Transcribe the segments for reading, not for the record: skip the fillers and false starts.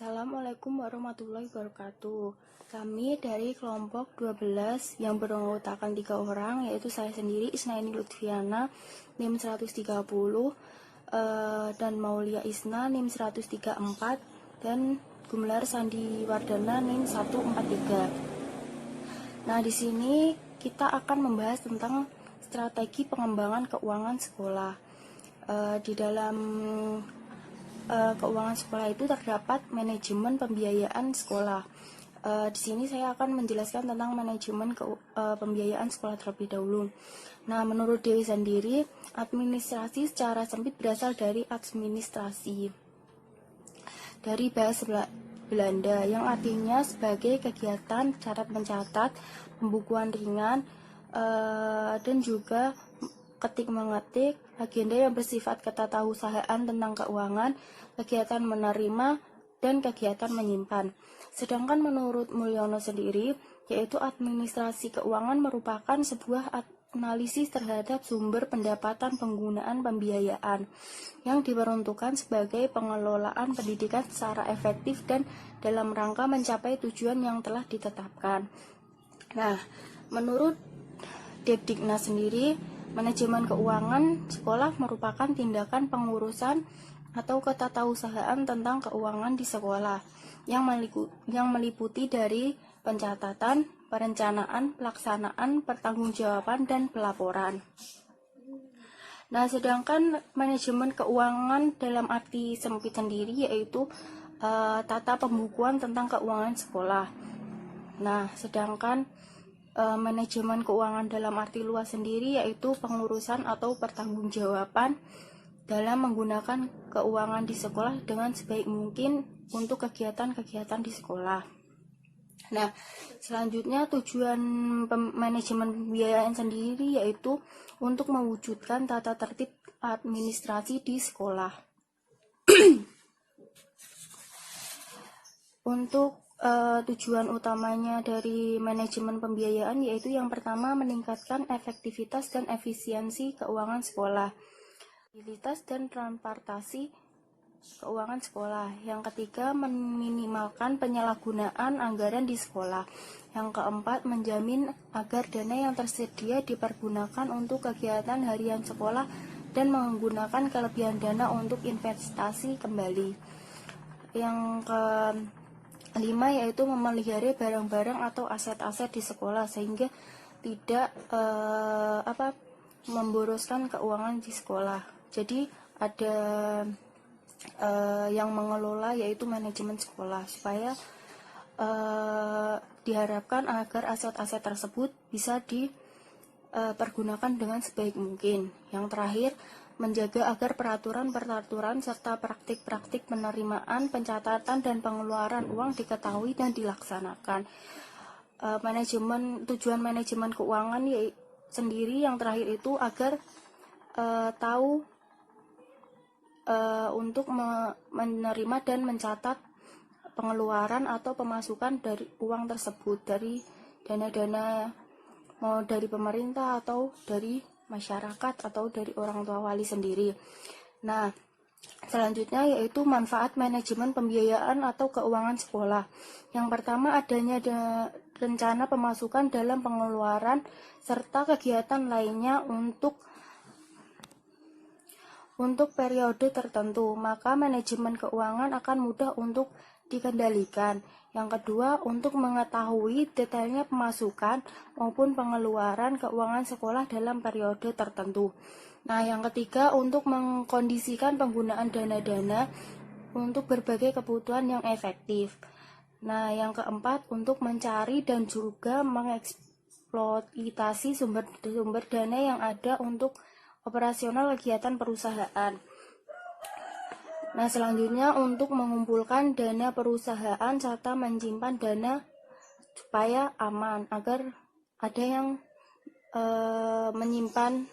Assalamualaikum warahmatullahi wabarakatuh. Kami dari kelompok 12 yang beranggotakan 3 orang, yaitu saya sendiri Isnaini Lutfiana NIM 130, dan Maulia Isna NIM 134, dan Gumelar Sandi Wardana NIM 143. Nah, di sini kita akan membahas tentang strategi pengembangan keuangan sekolah. Di dalam keuangan sekolah itu terdapat manajemen pembiayaan sekolah. Di sini saya akan menjelaskan tentang manajemen pembiayaan sekolah terlebih dahulu. Nah, menurut Dewi sendiri, administrasi secara sempit berasal dari administrasi dari bahasa Belanda yang artinya sebagai kegiatan catat mencatat, pembukuan ringan, dan juga ketik mengetik, agenda yang bersifat ketatausahaan tentang keuangan, kegiatan menerima, dan kegiatan menyimpan. Sedangkan menurut Mulyono sendiri, yaitu administrasi keuangan merupakan sebuah analisis terhadap sumber pendapatan penggunaan pembiayaan yang diperuntukkan sebagai pengelolaan pendidikan secara efektif dan dalam rangka mencapai tujuan yang telah ditetapkan. Nah, menurut Depdiknas sendiri, manajemen keuangan sekolah merupakan tindakan pengurusan atau ketatausahaan tentang keuangan di sekolah yang meliputi dari pencatatan, perencanaan, pelaksanaan, pertanggungjawaban, dan pelaporan. Nah, sedangkan manajemen keuangan dalam arti sempit sendiri yaitu tata pembukuan tentang keuangan sekolah. Nah, sedangkan manajemen keuangan dalam arti luas sendiri yaitu pengurusan atau pertanggungjawaban dalam menggunakan keuangan di sekolah dengan sebaik mungkin untuk kegiatan-kegiatan di sekolah. Nah, selanjutnya tujuan manajemen pembiayaan sendiri yaitu untuk mewujudkan tata tertib administrasi di sekolah. Untuk tujuan utamanya dari manajemen pembiayaan yaitu yang pertama meningkatkan efektivitas dan efisiensi keuangan sekolah, stabilitas dan transportasi keuangan sekolah. Yang ketiga, meminimalkan penyalahgunaan anggaran di sekolah. Yang keempat, menjamin agar dana yang tersedia dipergunakan untuk kegiatan harian sekolah dan menggunakan kelebihan dana untuk investasi kembali. Yang kelima yaitu memelihara barang-barang atau aset-aset di sekolah sehingga tidak memboroskan keuangan di sekolah. Jadi ada yang mengelola yaitu manajemen sekolah supaya diharapkan agar aset-aset tersebut bisa dipergunakan dengan sebaik mungkin. Yang terakhir, menjaga agar peraturan-peraturan serta praktik-praktik penerimaan, pencatatan, dan pengeluaran uang diketahui dan dilaksanakan. Tujuan manajemen keuangan sendiri yang terakhir itu agar tahu untuk menerima dan mencatat pengeluaran atau pemasukan dari uang tersebut, dari dana-dana mau dari pemerintah atau dari masyarakat atau dari orang tua wali sendiri. Nah, selanjutnya yaitu manfaat manajemen pembiayaan atau keuangan sekolah. Yang pertama, adanya rencana pemasukan dalam pengeluaran serta kegiatan lainnya untuk periode tertentu, maka manajemen keuangan akan mudah untuk dikendalikan. Yang kedua, untuk mengetahui detailnya pemasukan maupun pengeluaran keuangan sekolah dalam periode tertentu. Nah, yang ketiga, untuk mengkondisikan penggunaan dana-dana untuk berbagai kebutuhan yang efektif. Nah, yang keempat, untuk mencari dan juga mengeksploitasi sumber dana yang ada untuk operasional kegiatan perusahaan. Nah, selanjutnya untuk mengumpulkan dana perusahaan serta menyimpan dana supaya aman agar ada yang menyimpan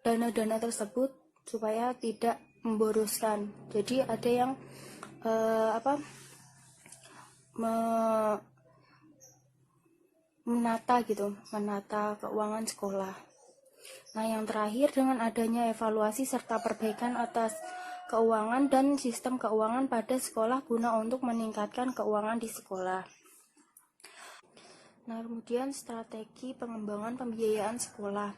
dana-dana tersebut supaya tidak memboroskan. Jadi ada yang menata keuangan sekolah. Nah, yang terakhir, dengan adanya evaluasi serta perbaikan atas keuangan dan sistem keuangan pada sekolah guna untuk meningkatkan keuangan di sekolah. Nah, kemudian strategi pengembangan pembiayaan sekolah.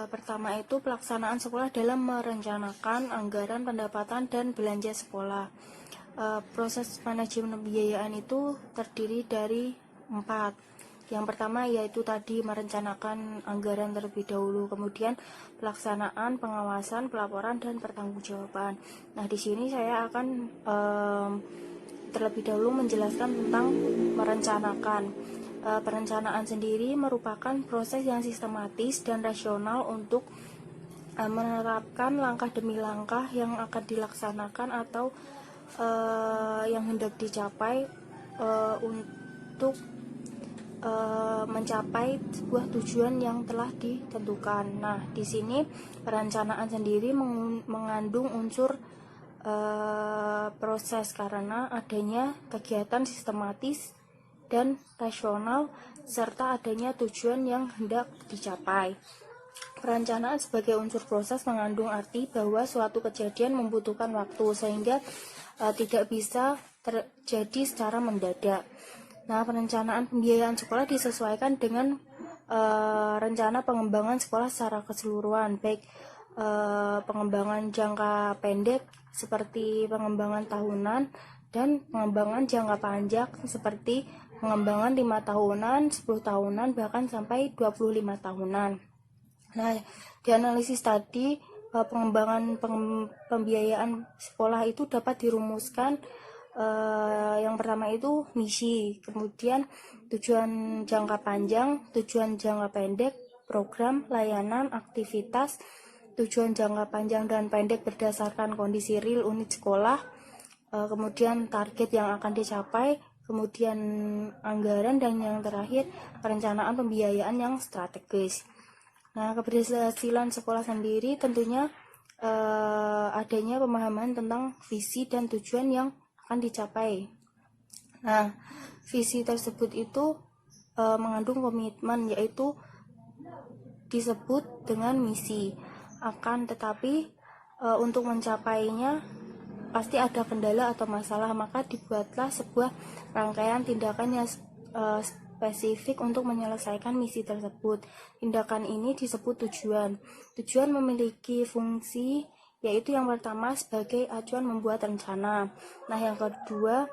Pertama itu pelaksanaan sekolah dalam merencanakan anggaran pendapatan dan belanja sekolah. Proses manajemen pembiayaan itu terdiri dari 4. Yang pertama yaitu tadi merencanakan anggaran terlebih dahulu, kemudian pelaksanaan, pengawasan, pelaporan, dan pertanggungjawaban. Nah, di sini saya akan terlebih dahulu menjelaskan tentang merencanakan. Perencanaan sendiri merupakan proses yang sistematis dan rasional untuk menerapkan langkah demi langkah yang akan dilaksanakan atau yang hendak dicapai untuk mencapai sebuah tujuan yang telah ditentukan. Nah, di sini perencanaan sendiri mengandung unsur proses karena adanya kegiatan sistematis dan rasional serta adanya tujuan yang hendak dicapai. Perencanaan sebagai unsur proses mengandung arti bahwa suatu kejadian membutuhkan waktu sehingga tidak bisa terjadi secara mendadak. Nah, perencanaan pembiayaan sekolah disesuaikan dengan rencana pengembangan sekolah secara keseluruhan, baik pengembangan jangka pendek seperti pengembangan tahunan dan pengembangan jangka panjang seperti pengembangan 5 tahunan, 10 tahunan, bahkan sampai 25 tahunan. Nah, di analisis tadi pengembangan pembiayaan sekolah itu dapat dirumuskan yang pertama itu misi, kemudian tujuan jangka panjang, tujuan jangka pendek, program, layanan, aktivitas, tujuan jangka panjang dan pendek berdasarkan kondisi real unit sekolah, kemudian target yang akan dicapai, kemudian anggaran, dan yang terakhir perencanaan pembiayaan yang strategis. Nah, keberhasilan sekolah sendiri tentunya adanya pemahaman tentang visi dan tujuan yang akan dicapai. Nah, visi tersebut itu mengandung komitmen, yaitu disebut dengan misi. Akan tetapi untuk mencapainya pasti ada kendala atau masalah, maka dibuatlah sebuah rangkaian tindakan yang spesifik untuk menyelesaikan misi tersebut. Tindakan ini disebut tujuan. Tujuan memiliki fungsi, yaitu yang pertama sebagai acuan membuat rencana. Nah, yang kedua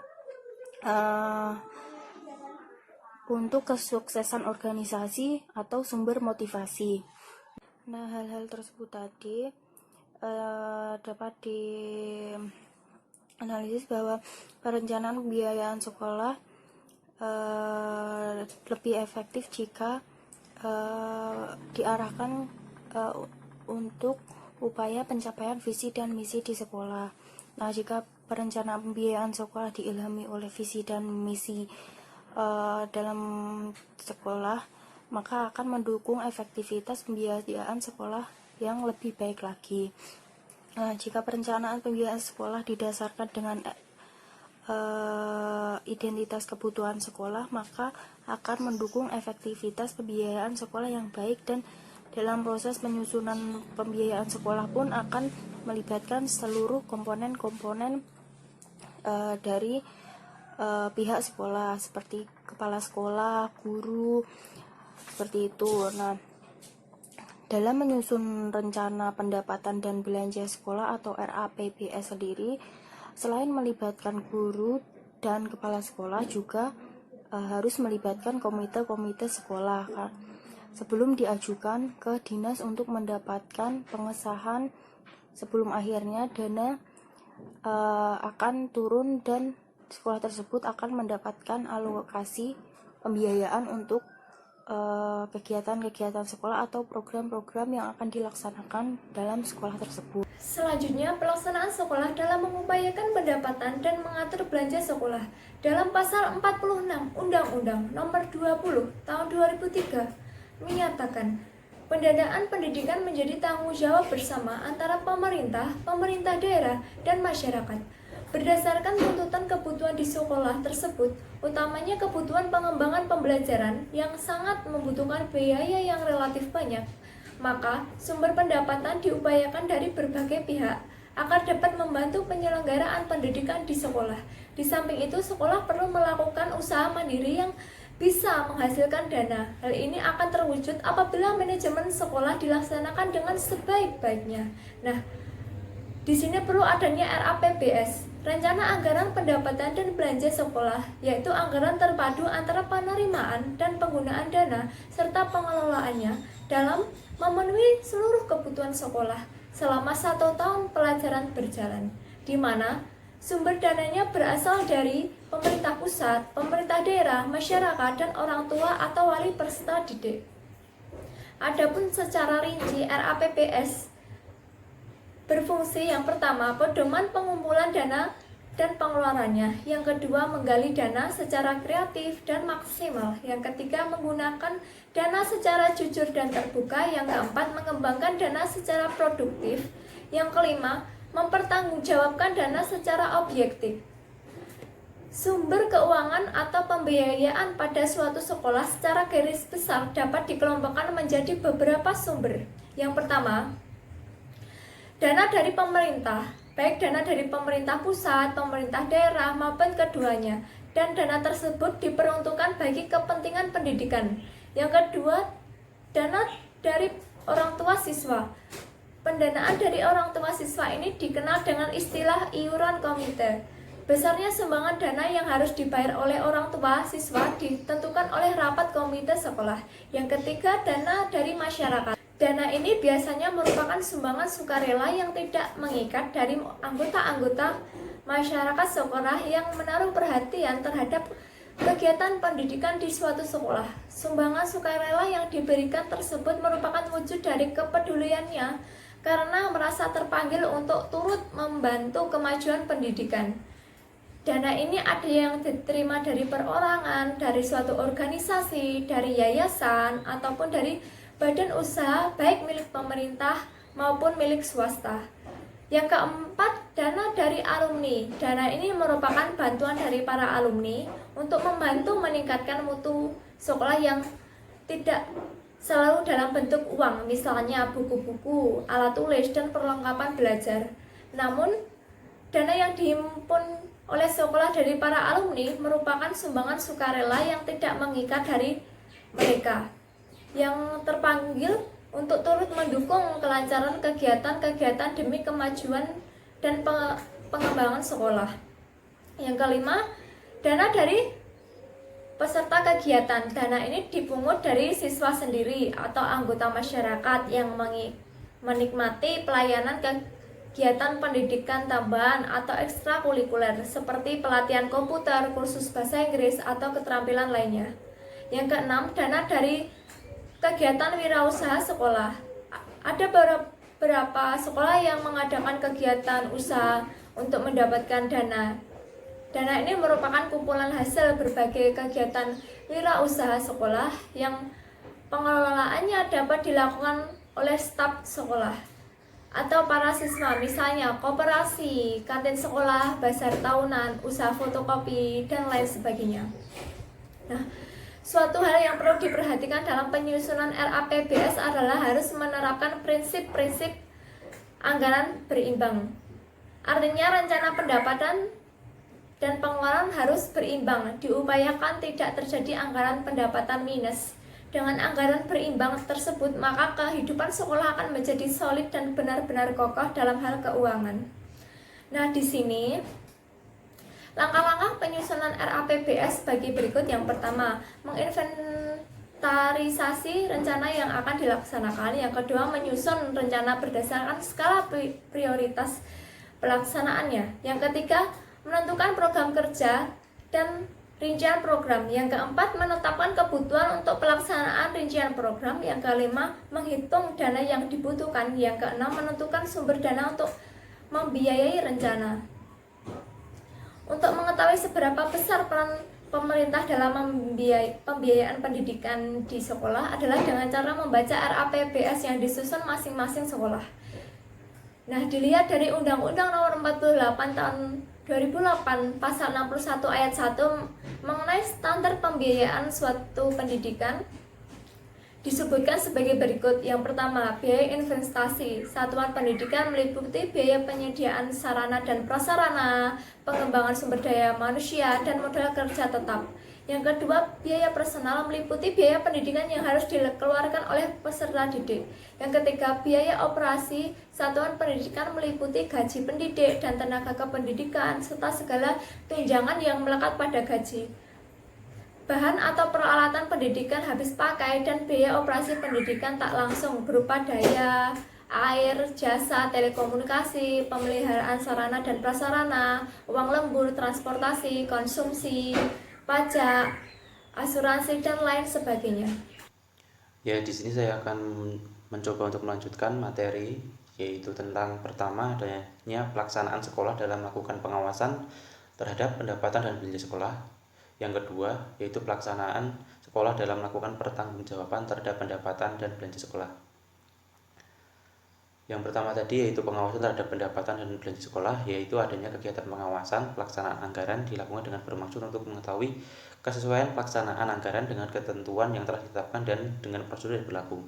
untuk kesuksesan organisasi atau sumber motivasi. Nah, hal-hal tersebut tadi dapat dianalisis bahwa perencanaan pembiayaan sekolah lebih efektif jika diarahkan untuk upaya pencapaian visi dan misi di sekolah. Nah, jika perencanaan pembiayaan sekolah diilhami oleh visi dan misi dalam sekolah, maka akan mendukung efektivitas pembiayaan sekolah yang lebih baik lagi. Nah, jika perencanaan pembiayaan sekolah didasarkan dengan identitas kebutuhan sekolah, maka akan mendukung efektivitas pembiayaan sekolah yang baik, dan dalam proses penyusunan pembiayaan sekolah pun akan melibatkan seluruh komponen-komponen dari pihak sekolah seperti kepala sekolah, guru, seperti itu. Nah, dalam menyusun rencana pendapatan dan belanja sekolah atau RAPBS sendiri, selain melibatkan guru dan kepala sekolah, juga harus melibatkan komite-komite sekolah kan, sebelum diajukan ke dinas untuk mendapatkan pengesahan. Sebelum akhirnya dana akan turun dan sekolah tersebut akan mendapatkan alokasi pembiayaan untuk kegiatan-kegiatan sekolah atau program-program yang akan dilaksanakan dalam sekolah tersebut. Selanjutnya, pelaksanaan sekolah dalam mengupayakan pendapatan dan mengatur belanja sekolah. Dalam pasal 46 Undang-Undang Nomor 20 Tahun 2003 menyatakan, pendanaan pendidikan menjadi tanggung jawab bersama antara pemerintah, pemerintah daerah, dan masyarakat. Berdasarkan tuntutan kebutuhan di sekolah tersebut, utamanya kebutuhan pengembangan pembelajaran yang sangat membutuhkan biaya yang relatif banyak, maka sumber pendapatan diupayakan dari berbagai pihak agar dapat membantu penyelenggaraan pendidikan di sekolah. Di samping itu, sekolah perlu melakukan usaha mandiri yang bisa menghasilkan dana. Hal ini akan terwujud apabila manajemen sekolah dilaksanakan dengan sebaik-baiknya. Nah, di sini perlu adanya RAPBS, Rencana Anggaran Pendapatan dan Belanja Sekolah, yaitu anggaran terpadu antara penerimaan dan penggunaan dana serta pengelolaannya dalam memenuhi seluruh kebutuhan sekolah selama 1 tahun pelajaran berjalan, di mana sumber dananya berasal dari pemerintah pusat, pemerintah daerah, masyarakat, dan orang tua atau wali peserta didik. Adapun secara rinci, RAPBS berfungsi yang pertama, pedoman pengumpulan dana dan pengeluarannya. Yang kedua, menggali dana secara kreatif dan maksimal. Yang ketiga, menggunakan dana secara jujur dan terbuka. Yang keempat, mengembangkan dana secara produktif. Yang kelima, mempertanggungjawabkan dana secara objektif. Sumber keuangan atau pembiayaan pada suatu sekolah secara garis besar dapat dikelompokkan menjadi beberapa sumber. Yang pertama, dana dari pemerintah, baik dana dari pemerintah pusat, pemerintah daerah, maupun keduanya, dan dana tersebut diperuntukkan bagi kepentingan pendidikan. Yang kedua, dana dari orang tua siswa. Pendanaan dari orang tua siswa ini dikenal dengan istilah iuran komite. Besarnya sumbangan dana yang harus dibayar oleh orang tua siswa ditentukan oleh rapat komite sekolah. Yang ketiga, dana dari masyarakat. Dana ini biasanya merupakan sumbangan sukarela yang tidak mengikat dari anggota-anggota masyarakat sekolah yang menaruh perhatian terhadap kegiatan pendidikan di suatu sekolah. Sumbangan sukarela yang diberikan tersebut merupakan wujud dari kepeduliannya karena merasa terpanggil untuk turut membantu kemajuan pendidikan. Dana ini ada yang diterima dari perorangan, dari suatu organisasi, dari yayasan, ataupun dari badan usaha baik milik pemerintah maupun milik swasta. Yang keempat, dana dari alumni. Dana ini merupakan bantuan dari para alumni untuk membantu meningkatkan mutu sekolah yang tidak selalu dalam bentuk uang, misalnya buku-buku, alat tulis, dan perlengkapan belajar. Namun, dana yang dihimpun oleh sekolah dari para alumni merupakan sumbangan sukarela yang tidak mengikat dari mereka, yang terpanggil untuk turut mendukung kelancaran kegiatan-kegiatan demi kemajuan dan pengembangan sekolah. Yang kelima, dana dari peserta kegiatan. Dana ini dipungut dari siswa sendiri atau anggota masyarakat yang menikmati pelayanan kegiatan pendidikan tambahan atau ekstrakurikuler seperti pelatihan komputer, kursus bahasa Inggris, atau keterampilan lainnya. Yang keenam, dana dari kegiatan wirausaha sekolah. Ada beberapa sekolah yang mengadakan kegiatan usaha untuk mendapatkan dana. Dana ini merupakan kumpulan hasil berbagai kegiatan wirausaha sekolah yang pengelolaannya dapat dilakukan oleh staf sekolah atau para siswa, misalnya koperasi, kantin sekolah, bazar tahunan, usaha fotokopi, dan lain sebagainya. Nah, suatu hal yang perlu diperhatikan dalam penyusunan RAPBS adalah harus menerapkan prinsip-prinsip anggaran berimbang. Artinya rencana pendapatan dan pengeluaran harus berimbang, diupayakan tidak terjadi anggaran pendapatan minus. Dengan anggaran berimbang tersebut, maka kehidupan sekolah akan menjadi solid dan benar-benar kokoh dalam hal keuangan. Nah, di sini langkah-langkah penyusunan RAPBS bagi berikut. Yang pertama, menginventarisasi rencana yang akan dilaksanakan. Yang kedua, menyusun rencana berdasarkan skala prioritas pelaksanaannya. Yang ketiga, menentukan program kerja dan rincian program. Yang keempat, menetapkan kebutuhan untuk pelaksanaan rincian program. Yang kelima, menghitung dana yang dibutuhkan. Yang keenam, menentukan sumber dana untuk membiayai rencana. Untuk mengetahui seberapa besar peran pemerintah dalam pembiayaan pendidikan di sekolah adalah dengan cara membaca RAPBS yang disusun masing-masing sekolah. Nah, dilihat dari Undang-Undang Nomor 48 Tahun 2008 Pasal 61 Ayat 1 mengenai standar pembiayaan suatu pendidikan. Di disebutkan sebagai berikut. Yang pertama, biaya investasi. Satuan pendidikan meliputi biaya penyediaan sarana dan prasarana, pengembangan sumber daya manusia, dan modal kerja tetap. Yang kedua, biaya personal meliputi biaya pendidikan yang harus dikeluarkan oleh peserta didik. Yang ketiga, biaya operasi. Satuan pendidikan meliputi gaji pendidik dan tenaga kependidikan, serta segala tunjangan yang melekat pada gaji. Bahan atau peralatan pendidikan habis pakai dan biaya operasi pendidikan tak langsung berupa daya, air, jasa, telekomunikasi, pemeliharaan sarana dan prasarana, uang lembur, transportasi, konsumsi, pajak, asuransi, dan lain sebagainya. Ya, di sini saya akan mencoba untuk melanjutkan materi, yaitu tentang pertama adanya pelaksanaan sekolah dalam melakukan pengawasan terhadap pendapatan dan belanja sekolah. Yang kedua, yaitu pelaksanaan sekolah dalam melakukan pertanggungjawaban terhadap pendapatan dan belanja sekolah. Yang pertama tadi yaitu pengawasan terhadap pendapatan dan belanja sekolah, yaitu adanya kegiatan pengawasan pelaksanaan anggaran dilakukan dengan bermaksud untuk mengetahui kesesuaian pelaksanaan anggaran dengan ketentuan yang telah ditetapkan dan dengan prosedur yang berlaku.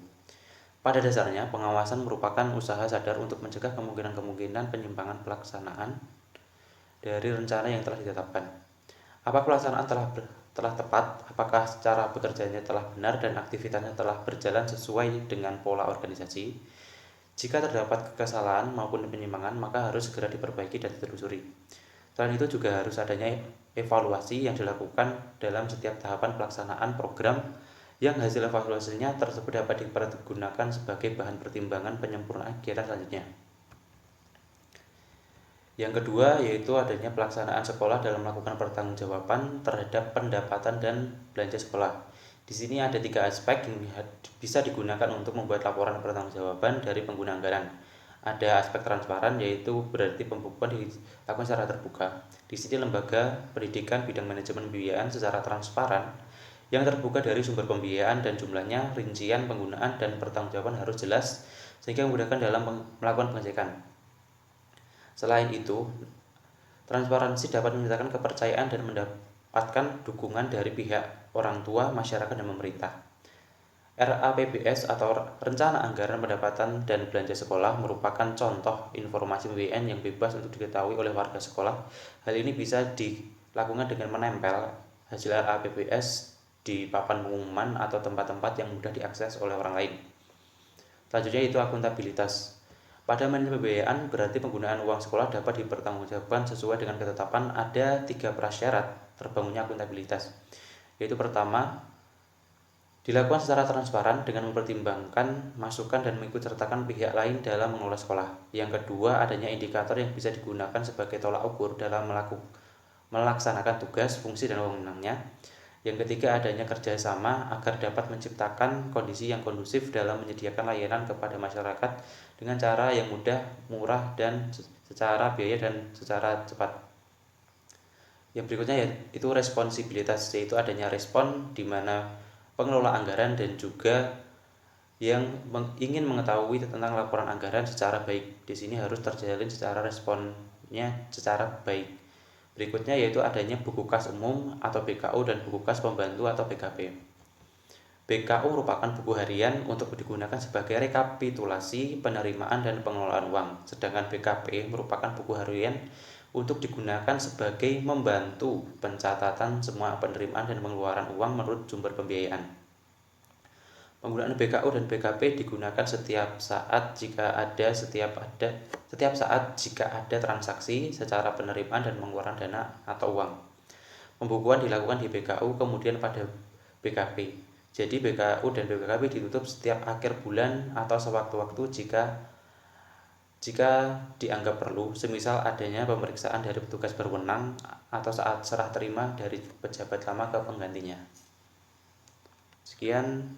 Pada dasarnya, pengawasan merupakan usaha sadar untuk mencegah kemungkinan-kemungkinan penyimpangan pelaksanaan dari rencana yang telah ditetapkan. Apakah pelaksanaan telah tepat, apakah cara bekerjanya telah benar dan aktivitasnya telah berjalan sesuai dengan pola organisasi. Jika terdapat kesalahan maupun penyimpangan, maka harus segera diperbaiki dan ditelusuri. Selain itu juga harus adanya evaluasi yang dilakukan dalam setiap tahapan pelaksanaan program yang hasil evaluasinya tersebut dapat dipergunakan sebagai bahan pertimbangan penyempurnaan kegiatan selanjutnya. Yang kedua yaitu adanya pelaksanaan sekolah dalam melakukan pertanggungjawaban terhadap pendapatan dan belanja sekolah. Di sini ada 3 aspek yang bisa digunakan untuk membuat laporan pertanggungjawaban dari pengguna anggaran. Ada aspek transparan, yaitu berarti pembukuan dilakukan secara terbuka. Di sini lembaga pendidikan bidang manajemen pembiayaan secara transparan yang terbuka dari sumber pembiayaan dan jumlahnya, rincian penggunaan dan pertanggungjawaban harus jelas sehingga memudahkan dalam melakukan pengecekan. Selain itu, transparansi dapat menciptakan kepercayaan dan mendapatkan dukungan dari pihak orang tua, masyarakat, dan pemerintah. RAPBS atau Rencana Anggaran Pendapatan dan Belanja Sekolah merupakan contoh informasi pembiayaan yang bebas untuk diketahui oleh warga sekolah. Hal ini bisa dilakukan dengan menempel hasil RAPBS di papan pengumuman atau tempat-tempat yang mudah diakses oleh orang lain. Selanjutnya itu akuntabilitas. Pada manajemen pembiayaan berarti penggunaan uang sekolah dapat dipertanggungjawabkan sesuai dengan ketetapan. Ada 3 prasyarat terbangunnya akuntabilitas, yaitu pertama, dilakukan secara transparan dengan mempertimbangkan masukan dan mengikutsertakan pihak lain dalam mengelola sekolah. Yang kedua, adanya indikator yang bisa digunakan sebagai tolak ukur dalam melaksanakan tugas, fungsi, dan wewenangnya. Yang ketiga, adanya kerjasama agar dapat menciptakan kondisi yang kondusif dalam menyediakan layanan kepada masyarakat dengan cara yang mudah, murah, dan secara biaya dan secara cepat. Yang berikutnya yaitu responsibilitas, yaitu adanya respon di mana pengelola anggaran dan juga yang ingin mengetahui tentang laporan anggaran secara baik. Di sini harus terjalin secara responnya secara baik. Berikutnya yaitu adanya buku kas umum atau BKU dan buku kas pembantu atau BKP. BKU merupakan buku harian untuk digunakan sebagai rekapitulasi penerimaan dan pengelolaan uang, sedangkan BKP merupakan buku harian untuk digunakan sebagai membantu pencatatan semua penerimaan dan pengeluaran uang menurut sumber pembiayaan. Penggunaan BKU dan BKP digunakan setiap saat jika ada transaksi secara penerimaan dan pengeluaran dana atau uang. Pembukuan dilakukan di BKU kemudian pada BKP. Jadi BKU dan BKP ditutup setiap akhir bulan atau sewaktu-waktu jika dianggap perlu, semisal adanya pemeriksaan dari petugas berwenang atau saat serah terima dari pejabat lama ke penggantinya. Sekian.